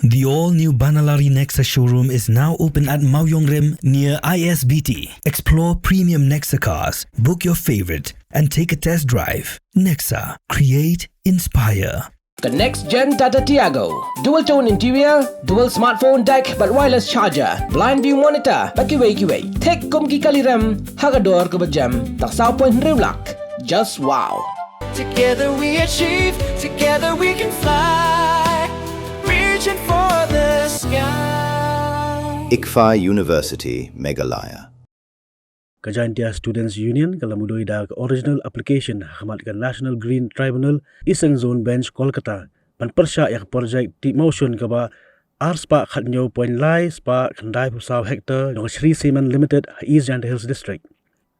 The all-new Banalari Nexa showroom is now open at Mauyongrim near ISBT. Explore premium Nexa cars, book your favorite, and take a test drive. Nexa. Create, inspire. The next gen Tata Tiago. Dual tone interior, dual smartphone deck but wireless charger, blind view monitor, but kiway. Take kumki kaliram, hagador kubajam, taksaw point riulak. Just wow. Together we achieve, together we can fly, reaching for the sky. ICFA University, Meghalaya. Kajantia Students Union kala Mudui dak original application hamatkan National Green Tribunal Eastern Zone Bench Kolkata pan Pyrshah yak project ti motion kaba arspa khatnyo point lai spa khandai pusaw hector dong Shree Cement Limited East Janta Hills District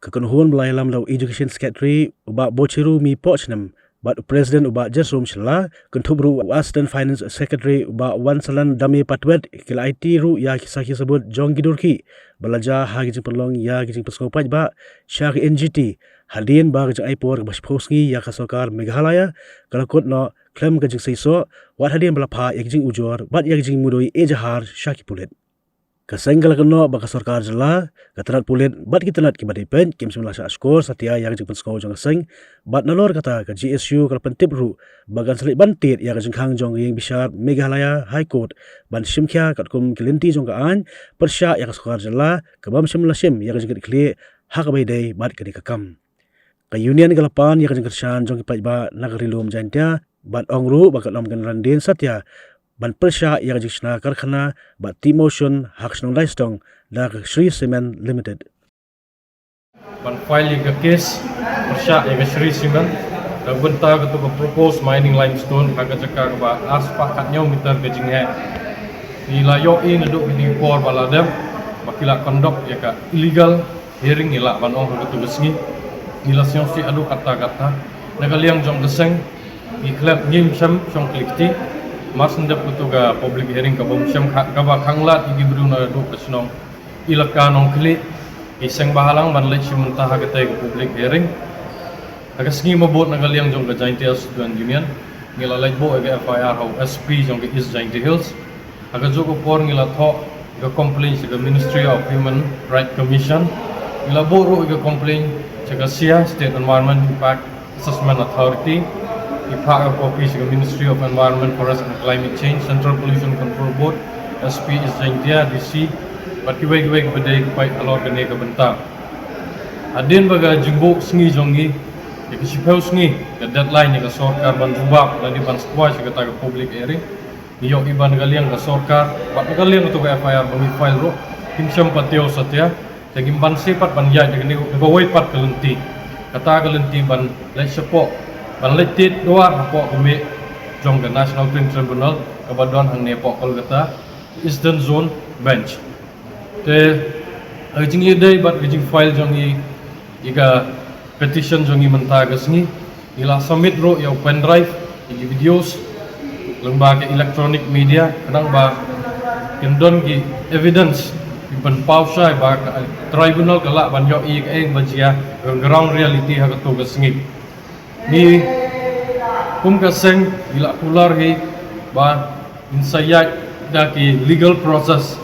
kakunhuan belai lam law Education Secretary uba bochiru mi pochnam but President uba Jasrom Shalla kuntubru Assistant Finance Secretary uba Wansalan Dami Patwet kila IT ru ya kisaki sebut Jong Gidurki belajar hagi jing perlong ya gijing pesngopaj ba syari NGT hadin ba gijing aipor bas posngi ya ka Sorkar Meghalaya kalakot no klem gijing seiso wat hadin belapha ya gijing ujor bat ya gijing Mudui ejahar syaki pulet kasenggal keno ba ka Sorkar jela katanat pulet bat kitanat ki badai pen kim semula sa skor satia ya gijing pesngau jong seng bat nalor kata ka GSU kala pentip ru bagan selit bantit ya gijing khang jong yang bisar Meghalaya High Court ban simkhya kat kum kilinti jong ka an Pyrshah ya ka Sorkar jela kabam semula sim ya gijing kli hak bai dai bat ka dikakam ka union galapan ya gijing kersan jong ki pajba nagari lum jantia bat ongru bakat lam kan randin satya ban Pyrshah ya gijing sna karkhana bat T-motion hak snong laistong dak Shree Cement Limited ban file ka case Pyrshah ya Shree Cement dak benta ka to propose mining limestone hak jaka ba arspa katnyo meter gijing he ila yo in duk di por baladem bakila conduct ya ka illegal hearing ila ban ong ka to besngi ila si adu kata-kata nagaliang jong deseng iklap ngim sam song klikti mas ndep kutuga public hearing ka bom syam ka ba khanglat igi bruna do kasnong ilaka nong kli iseng bahalang ban lek simenta ha kate public hearing aga sngi mabot nagaliang jong ka Giant Student Union ngila lek bo aga FIR how SP jong ka East Giant Hills aga jogo por ngila tho ga complaint sa Ministry of Human Right Commission ngila bo ro ga complaint sa SIA State Environment Impact Assessment Authority IPAC Office of Ministry of Environment, Forest and Climate Change, Central Pollution Control Board, SP is Jaintia, DC, but kiway badai pai alor kene ka benta. Adin baga jingbo sngi jongi, ya kisipau sngi, ka deadline ka Sorkar ban jubak, lani ban squash ka taga public hearing, iyo iban galiang ka Sorkar, bat galiang to ka FIR bami file ro, kimsyam patio satya, tagim ban sepat ban yai kene gawai pat kalenti, kata kalenti ban lai sepo ban letit doar hapo kami jong the National Green Tribunal kabadon hang nepo Kolkata Eastern Zone Bench te ajing idai bat ajing file jongi iga petition jongi mentaga sngi ila submit ro ya pen drive igi videos lembaga electronic media kadang ba kendon ki evidence ban Pyrshah ba tribunal kala ban yo i eng bajia ground reality ha to sngi ni kum kaseng ila pular hi ba insayat da ki legal process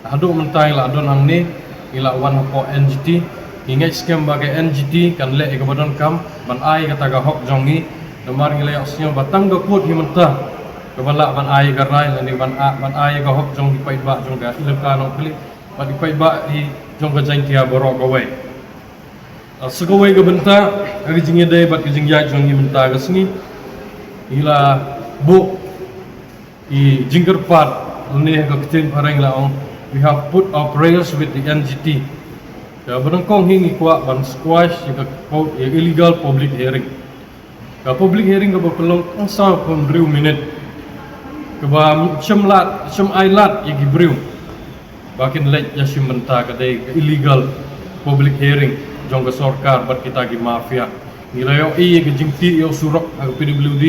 hadu mentai la don hang ni ila wan ko NGT ingai scam bagai NGT kan le ekabadon kam ban ai kata ga hok jongi nomar ngile osnyo batang do kut hi menta kabala ban ai garai lani ban ai ga hok jong pai ba jong ga ilaka no kli ban pai ba hi jong ga Jaintia borok away segawai ga benta agi jingi dai bat jing ya jongi menta ga sngi ila bu I jingger part ni ga kitin parang la ong we have put our prayers with the NGT ya berengkong hingi kwa ban squash ga illegal public hearing ga public hearing ga pelong ang sa kon riu minute ga ba semlat sem ailat igi briu bakin let ya simenta ga dai illegal public hearing jong ga Sorkar bat kita gi mafia ngilayo I ga jingti yo surok ga PWD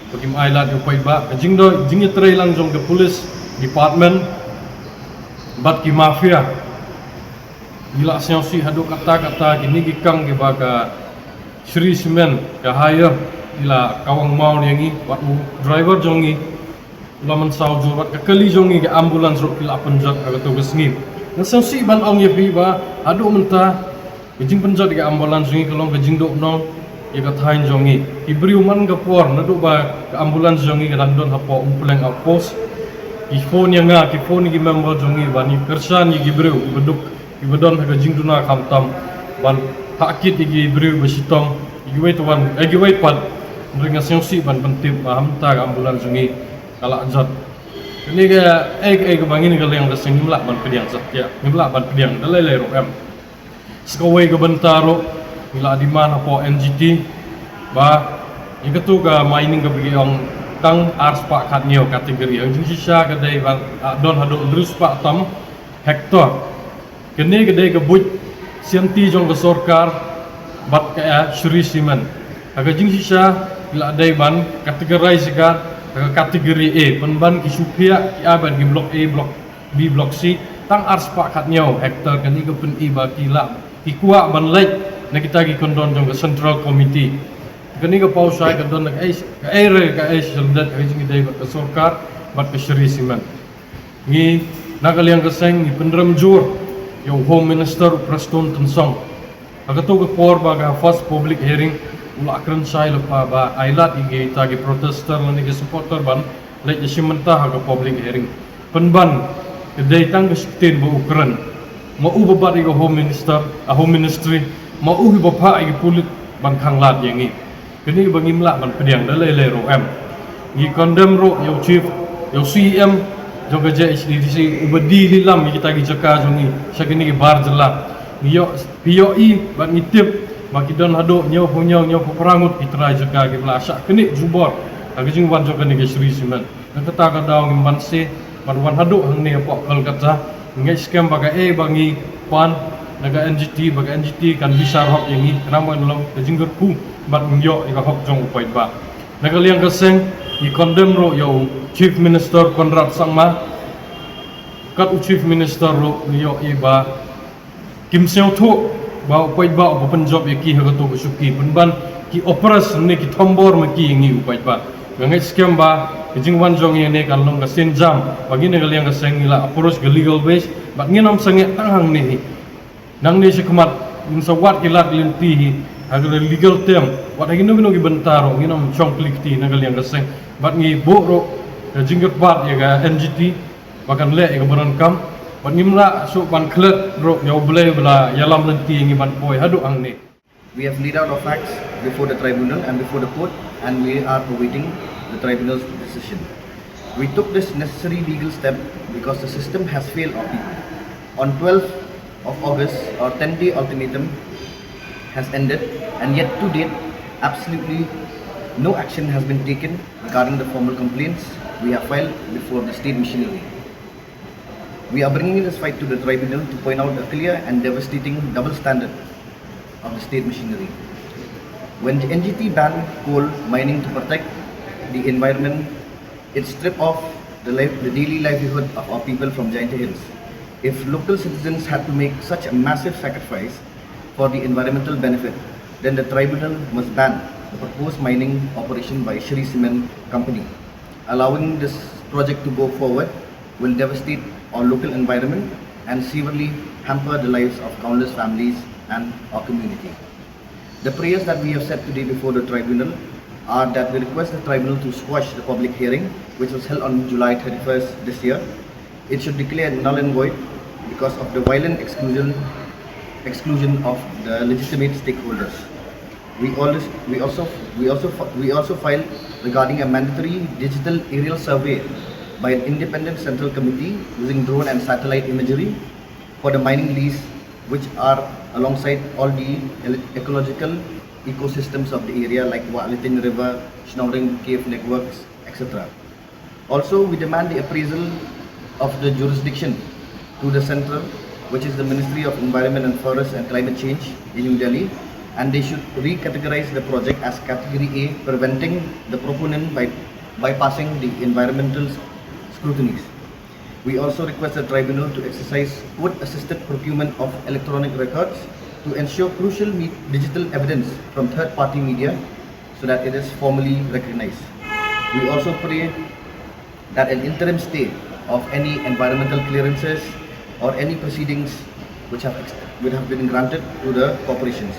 bagi ailat yo pai ba jing do jing trai lang jong ga police department bat ki mafia gila siasi hadu kata gini gikang gi ba ga Shree Cement ga hire ila kawang mau yangi wat driver jongi laman sau jubat ka kali jongi ke ambulans ro kila penjat aga to gesngip nasau si ban ong ye pi ba adu menta jing penjat ke ambulans jongi kalong ke jing do no ye ka thain jongi ibriu man ga por na do ba ke ambulans jongi ke dan don hapo umpuleng outpost ki phone yang nga ki phone gi member jongi ba ni Pyrshah ni gibriu beduk ibadon ha jing duna kamtam ban hakit gi ibriu besitong gi wait wan gi wait pat ringa sengsi ban pentip paham ta ambulans jongi kala jat ini ke bangin ke yang kesing nimla ban pediang satya nimla ban pediang dalai ro em skawai ke bentaro mila di mana po NGT ba ikatu ga mining ke biong tang ars pak kat neo kategori ang sisa ke dai ban don hado drus pak tam hektar kene ke dai ke buj sianti jong ke Sorkar bat ke Shree simen aga jing sisa mila dai ban kategori ka kategori A penban ki supia ki aban ki blok A blok B blok C tang ars pak kat nyau hektar kan iga pen I ba kila ki kuak ban lek na kita ki kondon jong ke central committee kan iga pau sai ka don ka ere ka seldat ka jing dai ke Sorkar bat ke Shree simen ni nagal yang keseng ni pendram jur yo home minister Preston Tensong aga to ke por ba ga first public hearing ula akran sai lepa ba ailat igi tagi protester lani ke supporter ban lek jesimenta ha ke public hearing penban kedai tang ke stin ba ukran mau babat igi home ministry mau bapa igi pulit ban khanglat yangi kini bang imla ban pediang dalai le ro em gi condemn ro yo chief yo CM joga je HDDC ubadi lilam igi tagi jaka jongi sakini bar jela yo POE ban ngitip bagi don hado nyo perangut itra jaga ke belasak kini jubor agi jing wan jog ni ke Shree simen kata ka daw ngim banse ban wan hado hang ni apa kal kata ngai scam baga bangi pan naga NGT baga NGT kan bisa hok yang ni kenapa ngelong ke jing ku bat ngyo ika hok jong upai ba naga liang keseng i condemn ro yo chief minister Konrad Sangma kat chief minister ro yo iba Kim Seo Thu ba upai ba open job yaki hagato suki penban ki operas ne ki thombor maki ngi upai ba ngai scam ba jing wan jong ne kan long ka senjam bagi ne galiang ka sengila approach ke legal base ba nginam sange tanghang ne nang ne sekmat in sawat kilat linti agar legal term wat hagi no gi bentaro nginam chong klikti na galiang ka seng ba ngi boro jingger pat ya ga NGT bahkan le ga baran kam Panimla so ban klet bro yo boleh bela yalam nanti ngi ban poi hadu ang ni. We have laid out our facts before the tribunal and before the court, and we are awaiting the tribunal's decision. We took this necessary legal step because the system has failed our people. On 12th of August, our 10-day ultimatum has ended, and yet to date, absolutely no action has been taken regarding the formal complaints we have filed before the state machinery. We are bringing this fight to the tribunal to point out a clear and devastating double standard of the state machinery. When the NGT banned coal mining to protect the environment, it stripped off the daily livelihood of our people from Giant Hills. If local citizens had to make such a massive sacrifice for the environmental benefit, then the tribunal must ban the proposed mining operation by Shree Cement Company. Allowing this project to go forward will devastate our local environment and severely hamper the lives of countless families and our community. The prayers that we have said today before the tribunal are that we request the tribunal to squash the public hearing, which was held on July 31st this year. It should declare null and void because of the violent exclusion of the legitimate stakeholders. We also filed regarding a mandatory digital aerial survey by an independent central committee using drone and satellite imagery for the mining lease, which are alongside all the ecological ecosystems of the area like Walitin River, Snoring Cave networks, etc. Also, we demand the appraisal of the jurisdiction to the central, which is the Ministry of Environment and Forest and Climate Change in New Delhi, and they should recategorize the project as category A, preventing the proponent by bypassing the environmental scrutinies. We also request the tribunal to exercise court-assisted procurement of electronic records to ensure crucial digital evidence from third-party media so that it is formally recognized. We also pray that an interim stay of any environmental clearances or any proceedings which have been granted to the corporations.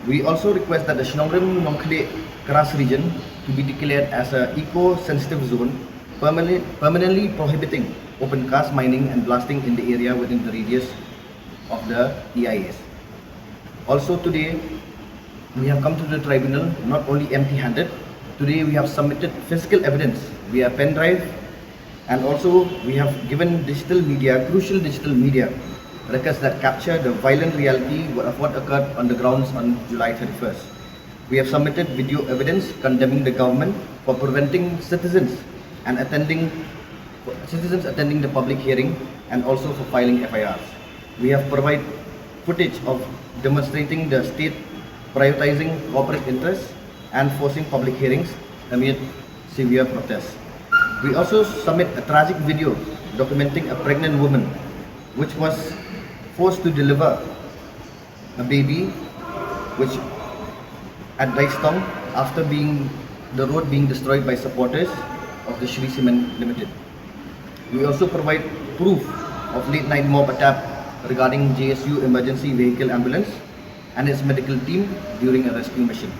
We also request that the Shnongrim Nongkhale Karas region to be declared as an eco-sensitive zone, permanently prohibiting open cast mining and blasting in the area within the radius of the EIS. Also today, we have come to the tribunal not only empty-handed. Today we have submitted physical evidence via pen drive, and also we have given digital media, crucial digital media, records that capture the violent reality of what occurred on the grounds on July 31st. We have submitted video evidence condemning the government for preventing citizens attending the public hearing, and also for filing FIRs. We have provided footage of demonstrating the state prioritizing corporate interests and forcing public hearings amid severe protests. We also submit a tragic video documenting a pregnant woman which was forced to deliver a baby which at Daistong after the road being destroyed by supporters of the Shree Cement Limited. We also provide proof of late night mob attack regarding JSU emergency vehicle ambulance and its medical team during a rescue mission.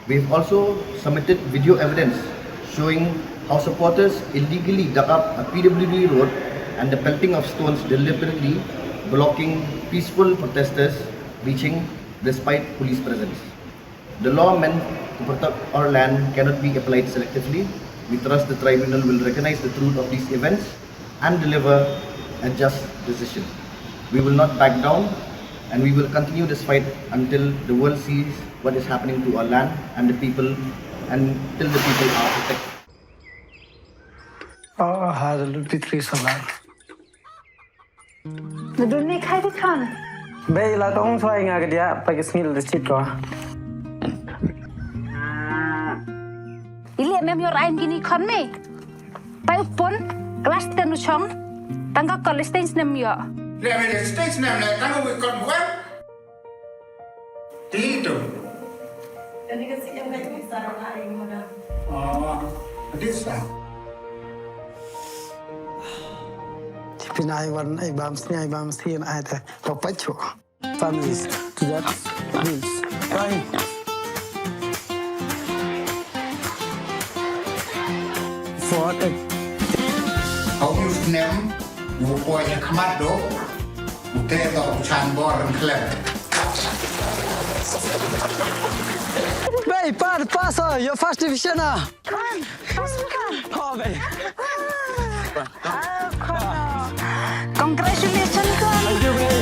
We have also submitted video evidence showing how supporters illegally dug up a PWD road and the pelting of stones deliberately blocking peaceful protesters reaching despite police presence. The law meant to protect our land cannot be applied selectively. We trust the tribunal will recognize the truth of these events and deliver a just decision. We will not back down, and we will continue this fight until the world sees what is happening to our land and the people, and till the people are protected. Oh, hazard pitri salah. The dunia khai thích con. Bây là tông xoay ngà cái dia, phải cái skill để chít rồi. Ile mem yor ain gini con me. Pai upon kelas tenu chong. Tangga college stage nem yo. Let me stage nem le tangga we con web. Tito. Jadi kasi yang kayak bisa orang lain mana. Oh, this time. Pinai wan ai bam sin ai ta papacho. Families to that bills. Right. For it. How you nem? You boy you come out do. You tell the chan bor and club. Bay, passa, your first division ah. Con, kan. Oh, bay. Congratulations, con. Thank you, bay.